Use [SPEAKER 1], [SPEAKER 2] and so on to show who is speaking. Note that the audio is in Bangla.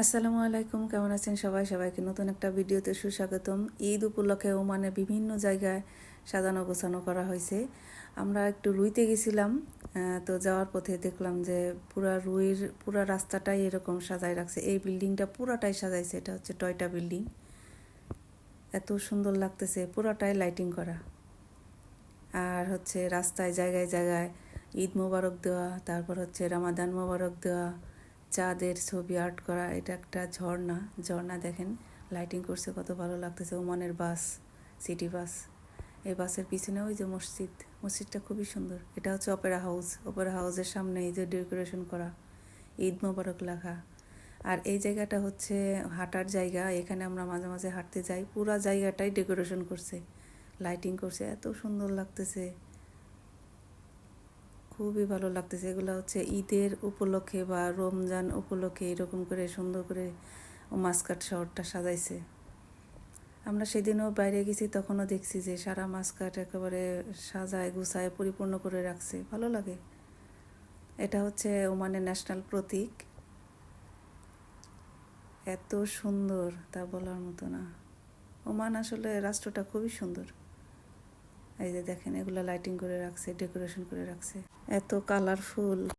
[SPEAKER 1] আসসালামু আলাইকুম, কেমন আছেন সবাই? সবাইকে নতুন একটা ভিডিওতে সুস্বাগতম। ঈদ উপলক্ষে ওমানে বিভিন্ন জায়গায় সাজানো গোছানো করা হয়েছে। আমরা একটু রুইতে গেছিলাম, তো যাওয়ার পথে দেখলাম যে পুরা রাস্তাটাই এরকম সাজায় রাখছে। এই বিল্ডিংটা পুরাটাই সাজাইছে, এটা হচ্ছে টয়টা বিল্ডিং। এত সুন্দর লাগতেছে, পুরাটাই লাইটিং করা। আর হচ্ছে রাস্তায় জায়গায় জায়গায় ঈদ মোবারক দেওয়া, তারপর হচ্ছে রামাদান মোবারক দেওয়া, চাঁদের ছবি আর্ট করা। এটা একটা ঝর্ণা দেখেন, লাইটিং করছে, কত ভালো লাগতেছে। ওমানের বাস, সিটি বাস। এই বাসের পিছনে ওই যে মসজিদটা খুবই সুন্দর। এটা হচ্ছে অপেরা হাউসের সামনে এই যে ডেকোরেশন করা, ঈদ মোবারক লেখা। আর এই জায়গাটা হচ্ছে হাঁটার জায়গা, এখানে আমরা মাঝে মাঝে হাঁটতে যাই। পুরা জায়গাটাই ডেকোরেশন করছে, লাইটিং করছে, এত সুন্দর লাগতেছে, খুবই ভালো লাগতেছে। এগুলো হচ্ছে ঈদের উপলক্ষে বা রমজান উপলক্ষে এরকম করে সুন্দর করে মাস্কাট শহরটা সাজাইছে। আমরা সেদিনও বাইরে গেছি, তখনও দেখছি যে সারা মাস্কাট একেবারে সাজায় গুছায় পরিপূর্ণ করে রাখছে, ভালো লাগে। এটা হচ্ছে ওমানের ন্যাশনাল প্রতীক, এত সুন্দর তা বলার মতো না। ওমান আসলে রাষ্ট্রটা খুবই সুন্দর। এই যে দেখেন, এগুলো লাইটিং করে রাখছে, ডেকোরেশন করে রাখছে, এত কালারফুল।